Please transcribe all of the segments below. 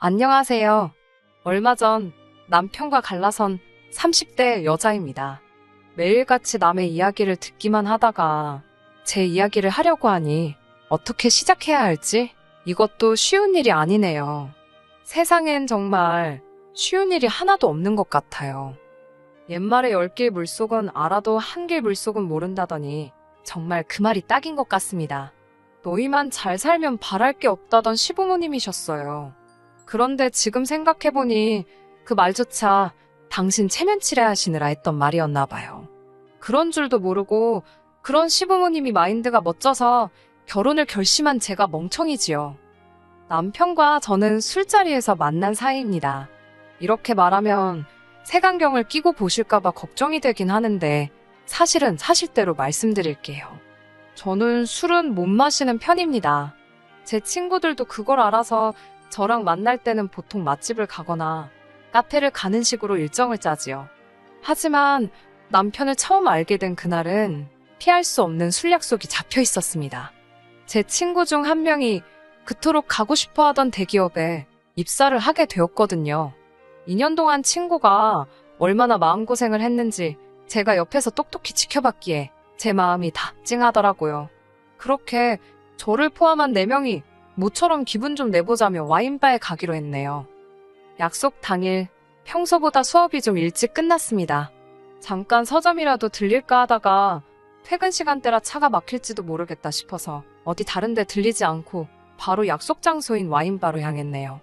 안녕하세요. 얼마 전 남편과 갈라선 30대 여자입니다. 매일같이 남의 이야기를 듣기만 하다가 제 이야기를 하려고 하니 어떻게 시작해야 할지 이것도 쉬운 일이 아니네요. 세상엔 정말 쉬운 일이 하나도 없는 것 같아요. 옛말에 10길 물속은 알아도 1길 물속은 모른다더니 정말 그 말이 딱인 것 같습니다. 너희만 잘 살면 바랄 게 없다던 시부모님이셨어요. 그런데 지금 생각해보니 그 말조차 당신 체면치레 하시느라 했던 말이었나 봐요. 그런 줄도 모르고 그런 시부모님이 마인드가 멋져서 결혼을 결심한 제가 멍청이지요. 남편과 저는 술자리에서 만난 사이입니다. 이렇게 말하면 색안경을 끼고 보실까봐 걱정이 되긴 하는데 사실은 사실대로 말씀드릴게요. 저는 술은 못 마시는 편입니다. 제 친구들도 그걸 알아서 저랑 만날 때는 보통 맛집을 가거나 카페를 가는 식으로 일정을 짜지요. 하지만 남편을 처음 알게 된 그날은 피할 수 없는 술 약속이 잡혀 있었습니다. 제 친구 중 한 명이 그토록 가고 싶어 하던 대기업에 입사를 하게 되었거든요. 2년 동안 친구가 얼마나 마음고생을 했는지 제가 옆에서 똑똑히 지켜봤기에 제 마음이 다 찡하더라고요. 그렇게 저를 포함한 4명이 모처럼 기분 좀 내보자며 와인바에 가기로 했네요. 약속 당일 평소보다 수업이 좀 일찍 끝났습니다. 잠깐 서점이라도 들릴까 하다가 퇴근 시간대라 차가 막힐지도 모르겠다 싶어서 어디 다른 데 들리지 않고 바로 약속 장소인 와인바로 향했네요.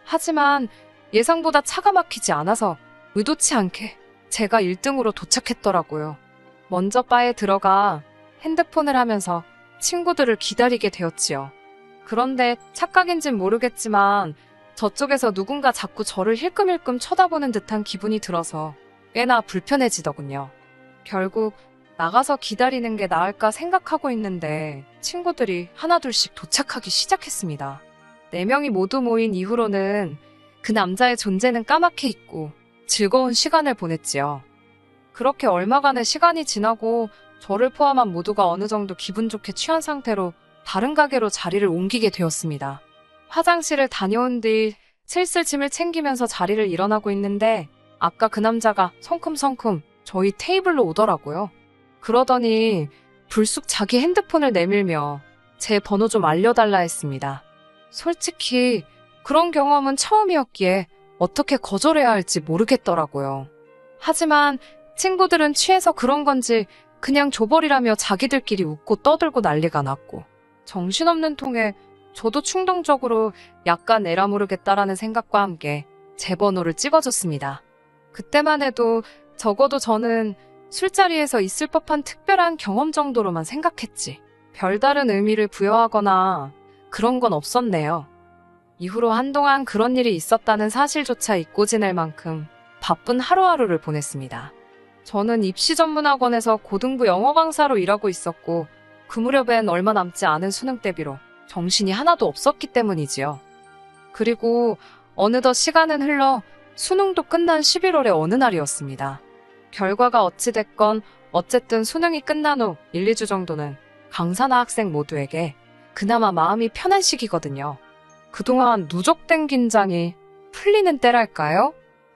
하지만 예상보다 차가 막히지 않아서 의도치 않게 제가 1등으로 도착했더라고요. 먼저 바에 들어가 핸드폰을 하면서 친구들을 기다리게 되었지요. 그런데 착각인진 모르겠지만 저쪽에서 누군가 자꾸 저를 힐끔힐끔 쳐다보는 듯한 기분이 들어서 꽤나 불편해지더군요. 결국 나가서 기다리는 게 나을까 생각하고 있는데 친구들이 하나둘씩 도착하기 시작했습니다. 4명이 모두 모인 이후로는 그 남자의 존재는 까맣게 잊고 즐거운 시간을 보냈지요. 그렇게 얼마간의 시간이 지나고 저를 포함한 모두가 어느 정도 기분 좋게 취한 상태로 다른 가게로 자리를 옮기게 되었습니다. 화장실을 다녀온 뒤 슬슬 짐을 챙기면서 자리를 일어나고 있는데 아까 그 남자가 성큼성큼 저희 테이블로 오더라고요. 그러더니 불쑥 자기 핸드폰을 내밀며 제 번호 좀 알려달라 했습니다. 솔직히 그런 경험은 처음이었기에 어떻게 거절해야 할지 모르겠더라고요. 하지만 친구들은 취해서 그런 건지 그냥 줘버리라며 자기들끼리 웃고 떠들고 난리가 났고 정신없는 통에 저도 충동적으로 약간 에라 모르겠다라는 생각과 함께 제 번호를 찍어줬습니다. 그때만 해도 적어도 저는 술자리에서 있을 법한 특별한 경험 정도로만 생각했지 별다른 의미를 부여하거나 그런 건 없었네요. 이후로 한동안 그런 일이 있었다는 사실조차 잊고 지낼 만큼 바쁜 하루하루를 보냈습니다. 저는 입시전문학원에서 고등부 영어 강사로 일하고 있었고 그 무렵엔 얼마 남지 않은 수능 대비로 정신이 하나도 없었기 때문이지요. 그리고 어느덧 시간은 흘러 수능도 끝난 11월의 어느 날이었습니다. 결과가 어찌됐건 어쨌든 수능이 끝난 후 1, 2주 정도는 강사나 학생 모두에게 그나마 마음이 편한 시기거든요. 그동안 누적된 긴장이 풀리는 때랄까요?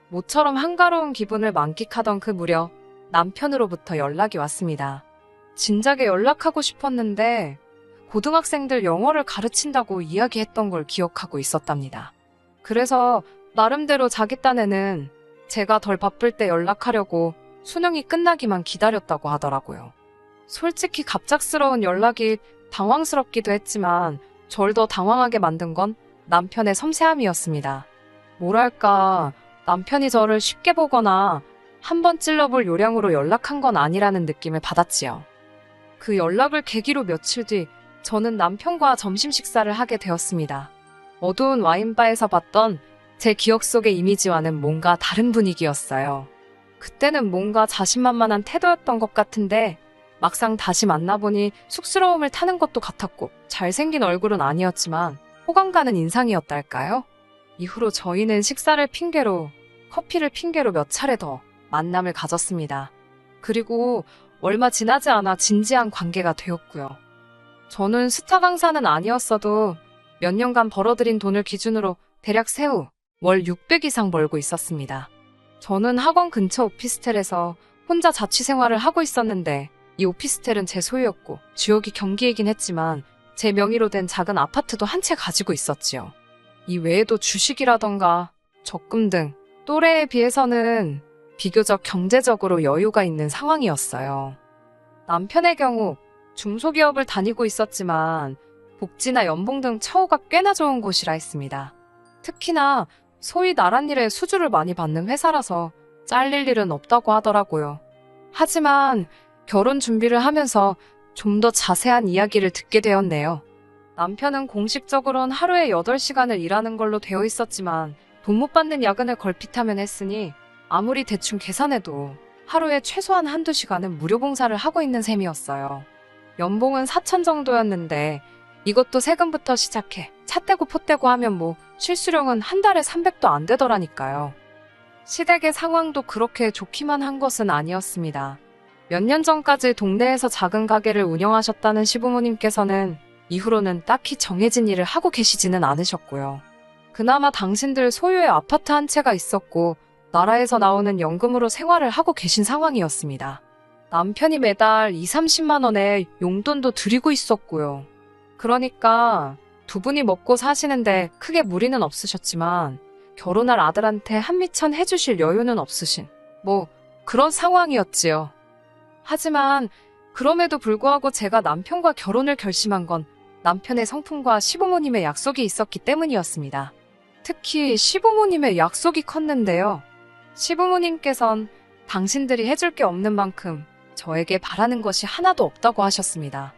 모처럼 한가로운 기분을 만끽하던 그 무렵 남편으로부터 연락이 왔습니다. 진작에 연락하고 싶었는데 고등학생들 영어를 가르친다고 이야기했던 걸 기억하고 있었답니다. 그래서 나름대로 자기 딴에는 제가 덜 바쁠 때 연락하려고 수능이 끝나기만 기다렸다고 하더라고요. 솔직히 갑작스러운 연락이 당황스럽기도 했지만 절 더 당황하게 만든 건 남편의 섬세함이었습니다. 뭐랄까, 남편이 저를 쉽게 보거나 한번 찔러볼 요량으로 연락한 건 아니라는 느낌을 받았지요. 그 연락을 계기로 며칠 뒤 저는 남편과 점심 식사를 하게 되었습니다. 어두운 와인바에서 봤던 제 기억 속의 이미지와는 뭔가 다른 분위기였어요. 그때는 뭔가 자신만만한 태도였던 것 같은데 막상 다시 만나보니 쑥스러움을 타는 것도 같았고 잘생긴 얼굴은 아니었지만 호감 가는 인상이었달까요? 이후로 저희는 식사를 핑계로 커피를 핑계로 몇 차례 더 만남을 가졌습니다. 그리고 얼마 지나지 않아 진지한 관계가 되었고요. 저는 스타 강사는 아니었어도 몇 년간 벌어들인 돈을 기준으로 대략 세후 월 600 이상 벌고 있었습니다. 저는 학원 근처 오피스텔에서 혼자 자취 생활을 하고 있었는데 이 오피스텔은 제 소유였고 지역이 경기이긴 했지만 제 명의로 된 작은 아파트도 한 채 가지고 있었지요. 이 외에도 주식이라던가 적금 등 또래에 비해서는 비교적 경제적으로 여유가 있는 상황이었어요. 남편의 경우 중소기업을 다니고 있었지만 복지나 연봉 등 처우가 꽤나 좋은 곳이라 했습니다. 특히나 소위 나란 일에 수주를 많이 받는 회사라서 잘릴 일은 없다고 하더라고요. 하지만 결혼 준비를 하면서 좀 더 자세한 이야기를 듣게 되었네요. 남편은 공식적으로는 하루에 8시간을 일하는 걸로 되어 있었지만 돈 못 받는 야근을 걸핏하면 했으니 아무리 대충 계산해도 하루에 최소한 한두 시간은 무료 봉사를 하고 있는 셈이었어요. 연봉은 4천 정도였는데 이것도 세금부터 시작해 차 떼고 포 떼고 하면 뭐 실수령은 한 달에 300도 안 되더라니까요. 시댁의 상황도 그렇게 좋기만 한 것은 아니었습니다. 몇 년 전까지 동네에서 작은 가게를 운영하셨다는 시부모님께서는 이후로는 딱히 정해진 일을 하고 계시지는 않으셨고요. 그나마 당신들 소유의 아파트 한 채가 있었고 나라에서 나오는 연금으로 생활을 하고 계신 상황이었습니다. 남편이 매달 2, 30만 원의 용돈도 드리고 있었고요. 그러니까 두 분이 먹고 사시는데 크게 무리는 없으셨지만 결혼할 아들한테 한미천 해주실 여유는 없으신 뭐 그런 상황이었지요. 하지만 그럼에도 불구하고 제가 남편과 결혼을 결심한 건 남편의 성품과 시부모님의 약속이 있었기 때문이었습니다. 특히 시부모님의 약속이 컸는데요. 시부모님께선 당신들이 해줄 게 없는 만큼 저에게 바라는 것이 하나도 없다고 하셨습니다.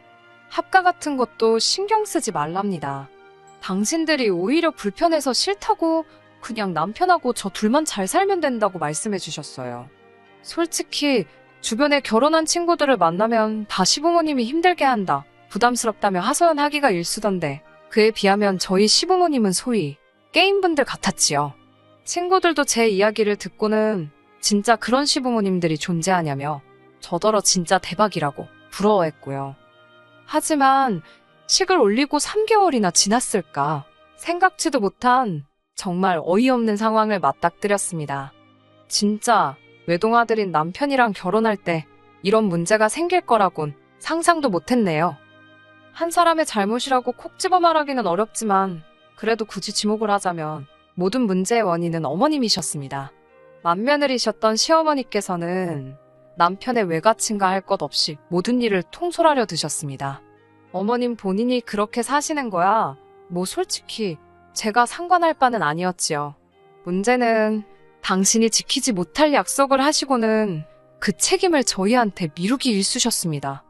합가 같은 것도 신경 쓰지 말랍니다. 당신들이 오히려 불편해서 싫다고 그냥 남편하고 저 둘만 잘 살면 된다고 말씀해 주셨어요. 솔직히 주변에 결혼한 친구들을 만나면 다 시부모님이 힘들게 한다, 부담스럽다며 하소연하기가 일쑤던데 그에 비하면 저희 시부모님은 소위 게임분들 같았지요. 친구들도 제 이야기를 듣고는 진짜 그런 시부모님들이 존재하냐며 저더러 진짜 대박이라고 부러워했고요. 하지만 식을 올리고 3개월이나 지났을까 생각지도 못한 정말 어이없는 상황을 맞닥뜨렸습니다. 진짜 외동아들인 남편이랑 결혼할 때 이런 문제가 생길 거라곤 상상도 못했네요. 한 사람의 잘못이라고 콕 집어 말하기는 어렵지만 그래도 굳이 지목을 하자면 모든 문제의 원인은 어머님이셨습니다. 맏며느리셨던 시어머니께서는 남편의 외가친가 할 것 없이 모든 일을 통솔하려 드셨습니다. 어머님 본인이 그렇게 사시는 거야 뭐 솔직히 제가 상관할 바는 아니었지요. 문제는 당신이 지키지 못할 약속을 하시고는 그 책임을 저희한테 미루기 일쑤셨습니다.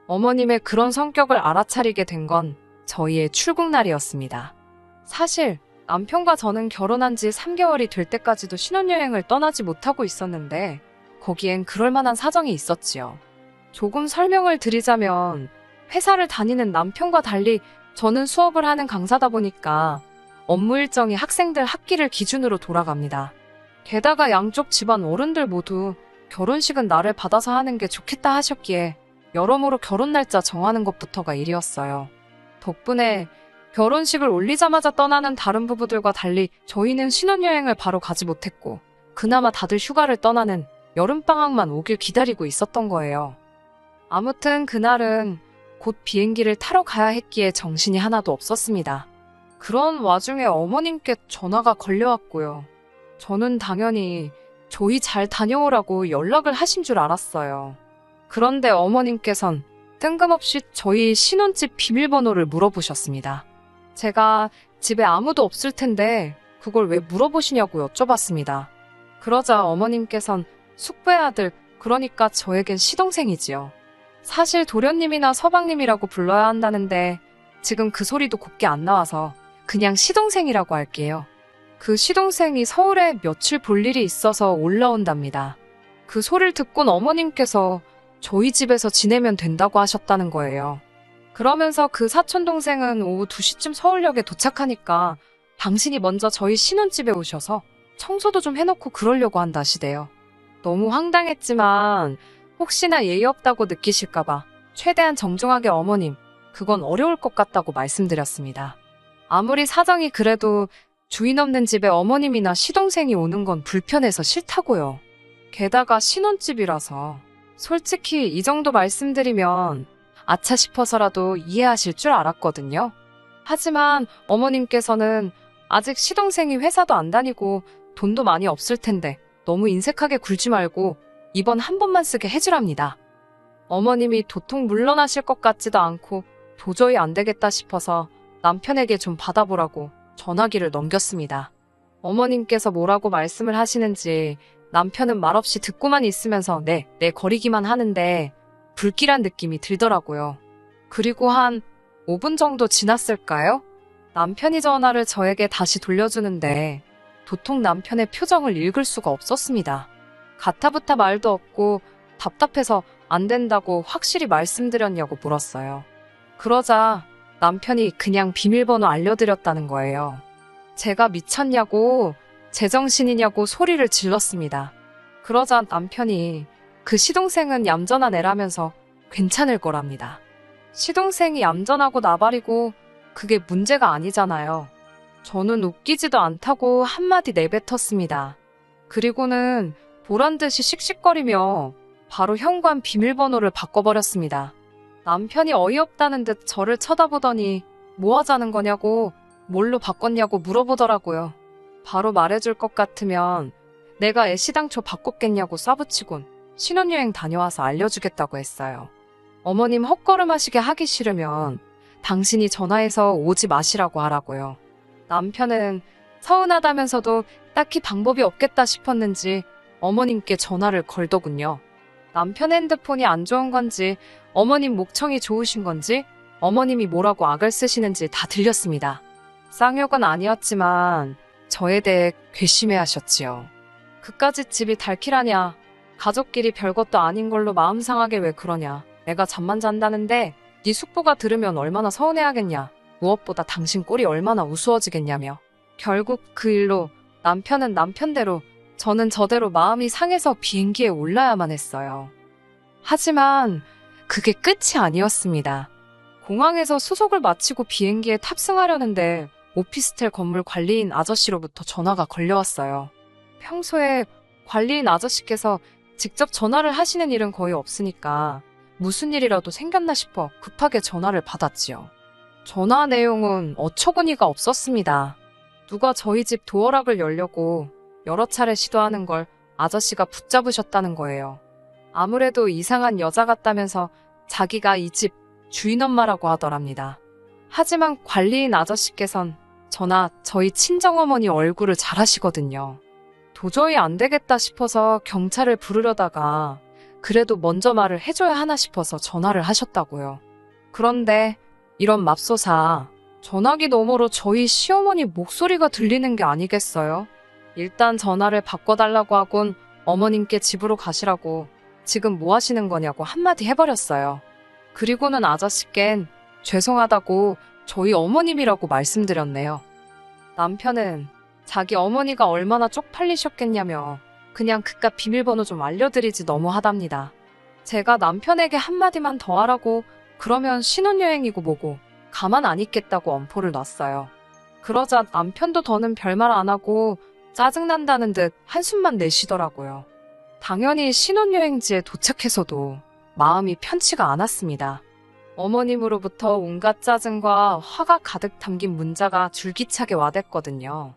어머님의 그런 성격을 알아차리게 된 건 저희의 출국날이었습니다. 사실 남편과 저는 결혼한 지 3개월이 될 때까지도 신혼여행을 떠나지 못하고 있었는데 거기엔 그럴 만한 사정이 있었지요. 조금 설명을 드리자면 회사를 다니는 남편과 달리 저는 수업을 하는 강사다 보니까 업무 일정이 학생들 학기를 기준으로 돌아갑니다. 게다가 양쪽 집안 어른들 모두 결혼식은 나를 받아서 하는 게 좋겠다 하셨기에 여러모로 결혼 날짜 정하는 것부터가 일이었어요. 덕분에 결혼식을 올리자마자 떠나는 다른 부부들과 달리 저희는 신혼여행을 바로 가지 못했고 그나마 다들 휴가를 떠나는 여름방학만 오길 기다리고 있었던 거예요. 아무튼 그날은 곧 비행기를 타러 가야 했기에 정신이 하나도 없었습니다. 그런 와중에 어머님께 전화가 걸려왔고요. 저는 당연히 저희 잘 다녀오라고 연락을 하신 줄 알았어요. 그런데 어머님께선 뜬금없이 저희 신혼집 비밀번호를 물어보셨습니다. 제가 집에 아무도 없을 텐데 그걸 왜 물어보시냐고 여쭤봤습니다. 그러자 어머님께선 숙부의 아들, 그러니까 저에겐 시동생이지요. 사실 도련님이나 서방님이라고 불러야 한다는데 지금 그 소리도 곱게 안 나와서 그냥 시동생이라고 할게요. 그 시동생이 서울에 며칠 볼 일이 있어서 올라온답니다. 그 소리를 듣곤 어머님께서 저희 집에서 지내면 된다고 하셨다는 거예요. 그러면서 그 사촌동생은 오후 2시쯤 서울역에 도착하니까 당신이 먼저 저희 신혼집에 오셔서 청소도 좀 해놓고 그러려고 한다시대요. 너무 황당했지만 혹시나 예의 없다고 느끼실까봐 최대한 정중하게 어머님, 그건 어려울 것 같다고 말씀드렸습니다. 아무리 사정이 그래도 주인 없는 집에 어머님이나 시동생이 오는 건 불편해서 싫다고요. 게다가 신혼집이라서. 솔직히 이 정도 말씀드리면 아차 싶어서라도 이해하실 줄 알았거든요. 하지만 어머님께서는 아직 시동생이 회사도 안 다니고 돈도 많이 없을 텐데 너무 인색하게 굴지 말고 이번 한 번만 쓰게 해주랍니다. 어머님이 도통 물러나실 것 같지도 않고 도저히 안 되겠다 싶어서 남편에게 좀 받아보라고 전화기를 넘겼습니다. 어머님께서 뭐라고 말씀을 하시는지 남편은 말없이 듣고만 있으면서 네 거리기만 하는데 불길한 느낌이 들더라고요. 그리고 한 5분 정도 지났을까요? 남편이 전화를 저에게 다시 돌려주는데 도통 남편의 표정을 읽을 수가 없었습니다. 가타부타 말도 없고 답답해서 안 된다고 확실히 말씀드렸냐고 물었어요. 그러자 남편이 그냥 비밀번호 알려드렸다는 거예요. 제가 미쳤냐고, 제정신이냐고 소리를 질렀습니다. 그러자 남편이 그 시동생은 얌전한 애라면서 괜찮을 거랍니다. 시동생이 얌전하고 나발이고 그게 문제가 아니잖아요. 저는 웃기지도 않다고 한마디 내뱉었습니다. 그리고는 보란듯이 씩씩거리며 바로 현관 비밀번호를 바꿔버렸습니다. 남편이 어이없다는 듯 저를 쳐다보더니 뭐 하자는 거냐고, 뭘로 바꿨냐고 물어보더라고요. 바로 말해줄 것 같으면 내가 애시당초 바꿨겠냐고 쏴붙이곤 신혼여행 다녀와서 알려주겠다고 했어요. 어머님 헛걸음하시게 하기 싫으면 당신이 전화해서 오지 마시라고 하라고요. 남편은 서운하다면서도 딱히 방법이 없겠다 싶었는지 어머님께 전화를 걸더군요. 남편 핸드폰이 안 좋은 건지 어머님 목청이 좋으신 건지 어머님이 뭐라고 악을 쓰시는지 다 들렸습니다. 쌍욕은 아니었지만 저에 대해 괘씸해하셨지요. 그까짓 집이 달키라냐. 가족끼리 별것도 아닌 걸로 마음 상하게 왜 그러냐. 내가 잠만 잔다는데 네 숙부가 들으면 얼마나 서운해하겠냐. 무엇보다 당신 꼴이 얼마나 우스워지겠냐며. 결국 그 일로 남편은 남편대로 저는 저대로 마음이 상해서 비행기에 올라야만 했어요. 하지만 그게 끝이 아니었습니다. 공항에서 수속을 마치고 비행기에 탑승하려는데 오피스텔 건물 관리인 아저씨로부터 전화가 걸려왔어요. 평소에 관리인 아저씨께서 직접 전화를 하시는 일은 거의 없으니까 무슨 일이라도 생겼나 싶어 급하게 전화를 받았지요. 전화 내용은 어처구니가 없었습니다. 누가 저희 집 도어락을 열려고 여러 차례 시도하는 걸 아저씨가 붙잡으셨다는 거예요. 아무래도 이상한 여자 같다면서 자기가 이 집 주인 엄마라고 하더랍니다. 하지만 관리인 아저씨께선 저나 저희 친정어머니 얼굴을 잘 아시거든요. 도저히 안 되겠다 싶어서 경찰을 부르려다가 그래도 먼저 말을 해줘야 하나 싶어서 전화를 하셨다고요. 그런데 이런 맙소사, 전화기 너머로 저희 시어머니 목소리가 들리는 게 아니겠어요? 일단 전화를 바꿔달라고 하곤 어머님께 집으로 가시라고 지금 뭐 하시는 거냐고 한마디 해버렸어요. 그리고는 아저씨껜 죄송하다고 저희 어머님이라고 말씀드렸네요. 남편은 자기 어머니가 얼마나 쪽팔리셨겠냐며 그냥 그깟 비밀번호 좀 알려드리지 너무하답니다. 제가 남편에게 한마디만 더 하라고 그러면 신혼여행이고 뭐고 가만 안 있겠다고 엄포를 놨어요. 그러자 남편도 더는 별말 안 하고 짜증난다는 듯 한숨만 내쉬더라고요. 당연히 신혼여행지에 도착해서도 마음이 편치가 않았습니다. 어머님으로부터 온갖 짜증과 화가 가득 담긴 문자가 줄기차게 와댔거든요.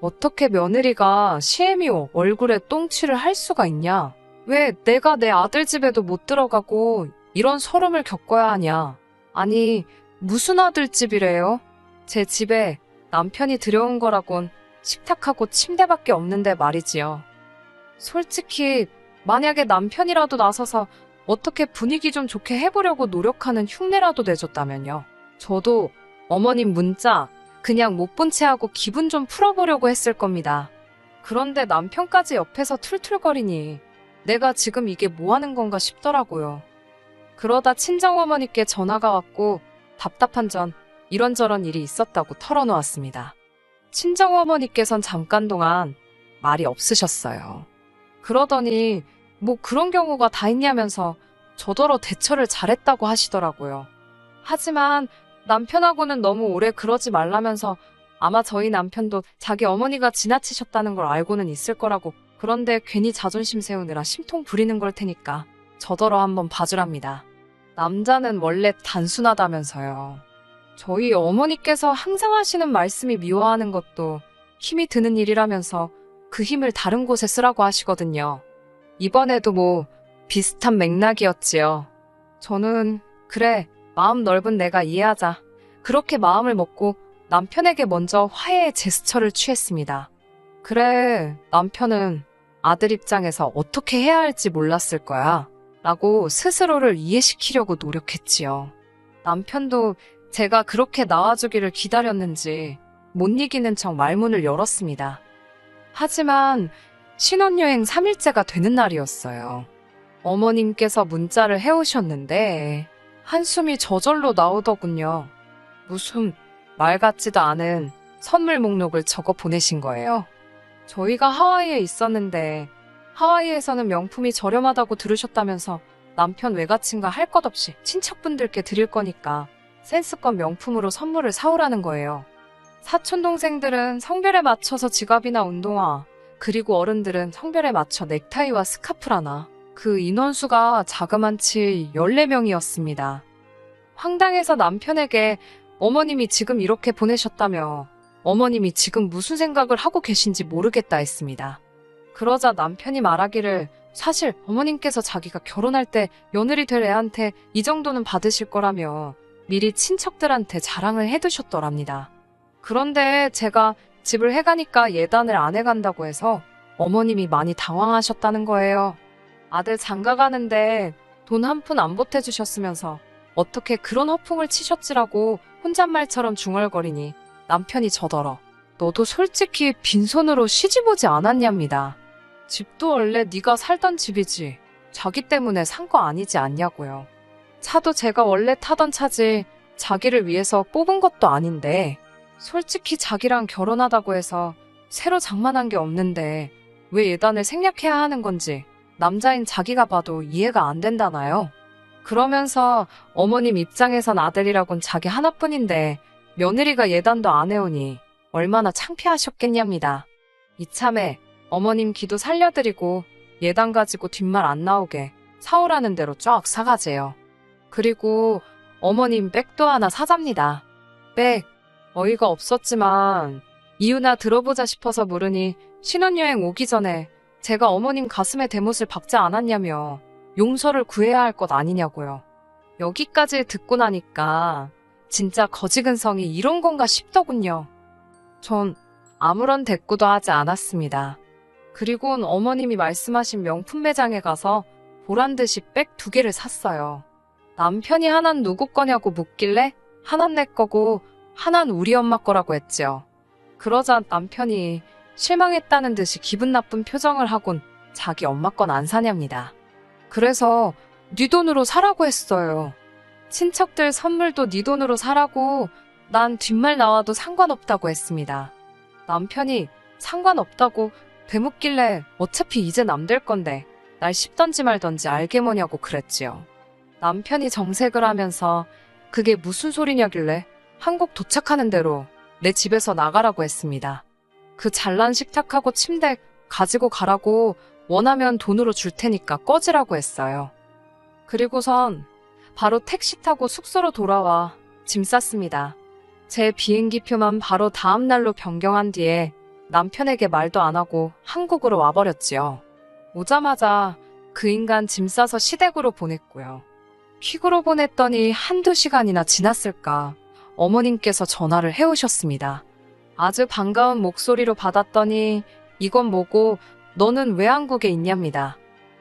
어떻게 며느리가 시애미오 얼굴에 똥칠을 할 수가 있냐? 왜 내가 내 아들 집에도 못 들어가고 이런 서름을 겪어야 하냐? 아니, 무슨 아들 집이래요? 제 집에 남편이 들여온 거라곤 식탁하고 침대밖에 없는데 말이지요. 솔직히 만약에 남편이라도 나서서 어떻게 분위기 좀 좋게 해보려고 노력하는 흉내라도 내줬다면요. 저도 어머님 문자 그냥 못 본 채 하고 기분 좀 풀어보려고 했을 겁니다. 그런데 남편까지 옆에서 툴툴거리니 내가 지금 이게 뭐 하는 건가 싶더라고요. 그러다 친정어머니께 전화가 왔고 답답한 전 이런저런 일이 있었다고 털어놓았습니다. 친정어머니께선 잠깐 동안 말이 없으셨어요. 그러더니 뭐 그런 경우가 다 있냐면서 저더러 대처를 잘했다고 하시더라고요. 하지만 남편하고는 너무 오래 그러지 말라면서 아마 저희 남편도 자기 어머니가 지나치셨다는 걸 알고는 있을 거라고. 그런데 괜히 자존심 세우느라 심통 부리는 걸 테니까 저더러 한번 봐주랍니다. 남자는 원래 단순하다면서요. 저희 어머니께서 항상 하시는 말씀이 미워하는 것도 힘이 드는 일이라면서 그 힘을 다른 곳에 쓰라고 하시거든요. 이번에도 뭐 비슷한 맥락이었지요. 저는 그래, 마음 넓은 내가 이해하자. 그렇게 마음을 먹고 남편에게 먼저 화해의 제스처를 취했습니다. 그래, 남편은 아들 입장에서 어떻게 해야 할지 몰랐을 거야. 라고 스스로를 이해시키려고 노력했지요. 남편도 제가 그렇게 나와주기를 기다렸는지 못 이기는 척 말문을 열었습니다. 하지만 신혼여행 3일째가 되는 날이었어요. 어머님께서 문자를 해오셨는데 한숨이 저절로 나오더군요. 무슨 말 같지도 않은 선물 목록을 적어 보내신 거예요. 저희가 하와이에 있었는데 하와이에서는 명품이 저렴하다고 들으셨다면서 남편 외가친과 할 것 없이 친척분들께 드릴 거니까 센스껏 명품으로 선물을 사오라는 거예요. 사촌동생들은 성별에 맞춰서 지갑이나 운동화, 그리고 어른들은 성별에 맞춰 넥타이와 스카프라나. 그 인원수가 자그만치 14명이었습니다. 황당해서 남편에게 어머님이 지금 이렇게 보내셨다며 어머님이 지금 무슨 생각을 하고 계신지 모르겠다 했습니다. 그러자 남편이 말하기를 사실 어머님께서 자기가 결혼할 때 며느리 될 애한테 이 정도는 받으실 거라며 미리 친척들한테 자랑을 해두셨더랍니다. 그런데 제가 집을 해가니까 예단을 안 해간다고 해서 어머님이 많이 당황하셨다는 거예요. 아들 장가 가는데 돈 한 푼 안 보태주셨으면서 어떻게 그런 허풍을 치셨지라고 혼잣말처럼 중얼거리니 남편이 저더러 너도 솔직히 빈손으로 시집 오지 않았냐입니다. 집도 원래 네가 살던 집이지 자기 때문에 산 거 아니지 않냐고요. 차도 제가 원래 타던 차지 자기를 위해서 뽑은 것도 아닌데 솔직히 자기랑 결혼하다고 해서 새로 장만한 게 없는데 왜 예단을 생략해야 하는 건지 남자인 자기가 봐도 이해가 안 된다나요? 그러면서 어머님 입장에선 아들이라곤 자기 하나뿐인데 며느리가 예단도 안 해오니 얼마나 창피하셨겠냐입니다. 이참에 어머님 기도 살려드리고 예단 가지고 뒷말 안 나오게 사오라는 대로 쫙 사가재요. 그리고 어머님 백도 하나 사잡니다. 백, 어이가 없었지만 이유나 들어보자 싶어서 물으니 신혼여행 오기 전에 제가 어머님 가슴에 대못을 박지 않았냐며 용서를 구해야 할 것 아니냐고요. 여기까지 듣고 나니까 진짜 거지근성이 이런 건가 싶더군요. 전 아무런 대꾸도 하지 않았습니다. 그리고는 어머님이 말씀하신 명품 매장에 가서 보란듯이 백 2개를 샀어요. 남편이 하나는 누구 거냐고 묻길래 하나는 내 거고 하나는 우리 엄마 거라고 했죠. 그러자 남편이 실망했다는 듯이 기분 나쁜 표정을 하곤 자기 엄마 건 안 사냐입니다. 그래서 네 돈으로 사라고 했어요. 친척들 선물도 네 돈으로 사라고 난 뒷말 나와도 상관없다고 했습니다. 남편이 상관없다고 되묻길래 어차피 이제 남들 건데 날 씹던지 말던지 알게 뭐냐고 그랬지요. 남편이 정색을 하면서 그게 무슨 소리냐길래 한국 도착하는 대로 내 집에서 나가라고 했습니다. 그 잘난 식탁하고 침대 가지고 가라고 원하면 돈으로 줄 테니까 꺼지라고 했어요. 그리고선 바로 택시 타고 숙소로 돌아와 짐 쌌습니다. 제 비행기표만 바로 다음 날로 변경한 뒤에 남편에게 말도 안 하고 한국으로 와버렸지요. 오자마자 그 인간 짐 싸서 시댁으로 보냈고요. 퀵으로 보냈더니 1~2시간이나 지났을까 어머님께서 전화를 해오셨습니다. 아주 반가운 목소리로 받았더니 이건 뭐고 너는 왜 한국에 있냐입니다.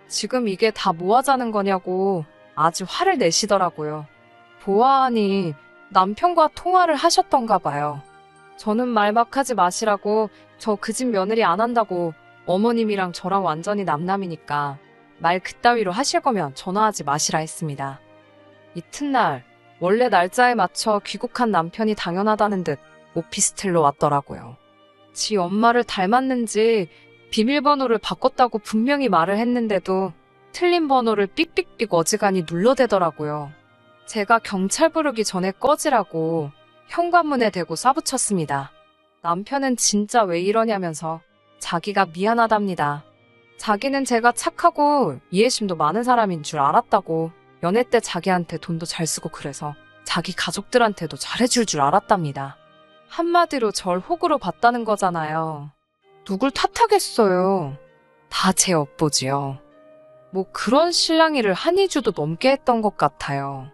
지금 이게 다 뭐 하자는 거냐고 아주 화를 내시더라고요. 보아하니 남편과 통화를 하셨던가 봐요. 저는 말 막 하지 마시라고 저 그 집 며느리 안 한다고 어머님이랑 저랑 완전히 남남이니까 말 그따위로 하실 거면 전화하지 마시라 했습니다. 이튿날 원래 날짜에 맞춰 귀국한 남편이 당연하다는 듯 오피스텔로 왔더라고요. 지 엄마를 닮았는지 비밀번호를 바꿨다고 분명히 말을 했는데도 틀린 번호를 삑삑삑 어지간히 눌러대더라고요. 제가 경찰 부르기 전에 꺼지라고 현관문에 대고 쏴붙였습니다. 남편은 진짜 왜 이러냐면서 자기가 미안하답니다. 자기는 제가 착하고 이해심도 많은 사람인 줄 알았다고, 연애 때 자기한테 돈도 잘 쓰고 그래서 자기 가족들한테도 잘해줄 줄 알았답니다. 한마디로 절 호구로 봤다는 거잖아요. 누굴 탓하겠어요. 다 제 엿보지요. 뭐 그런 실랑이를 한 2주도 넘게 했던 것 같아요.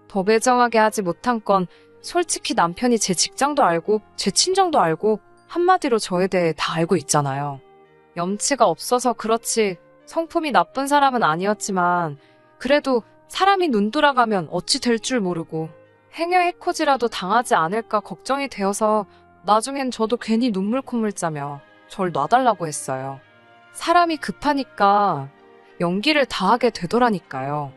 더 매정하게 하지 못한 건 솔직히 남편이 제 직장도 알고 제 친정도 알고 한마디로 저에 대해 다 알고 있잖아요. 염치가 없어서 그렇지 성품이 나쁜 사람은 아니었지만 그래도 사람이 눈 돌아가면 어찌 될 줄 모르고 행여 해코지라도 당하지 않을까 걱정이 되어서 나중엔 저도 괜히 눈물 콧물 짜며 절 놔달라고 했어요. 사람이 급하니까 연기를 다 하게 되더라니까요.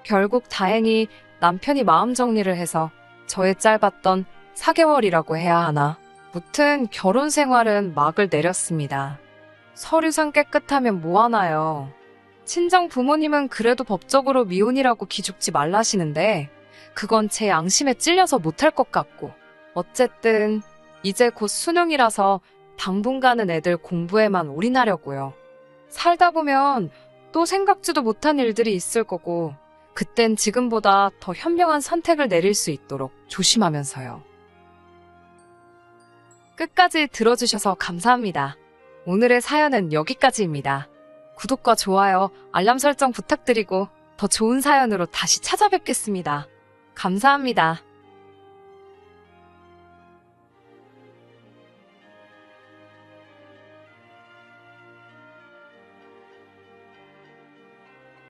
결국 다행히 남편이 마음 정리를 해서 저의 짧았던 4개월이라고 해야 하나, 무튼 결혼 생활은 막을 내렸습니다. 서류상 깨끗하면 뭐하나요. 친정 부모님은 그래도 법적으로 미혼이라고 기죽지 말라시는데 그건 제 양심에 찔려서 못할 것 같고, 어쨌든 이제 곧 수능이라서 당분간은 애들 공부에만 올인하려고요. 살다 보면 또 생각지도 못한 일들이 있을 거고 그땐 지금보다 더 현명한 선택을 내릴 수 있도록 조심하면서요. 끝까지 들어주셔서 감사합니다. 오늘의 사연은 여기까지입니다. 구독과 좋아요, 알람 설정 부탁드리고 더 좋은 사연으로 다시 찾아뵙겠습니다. 감사합니다.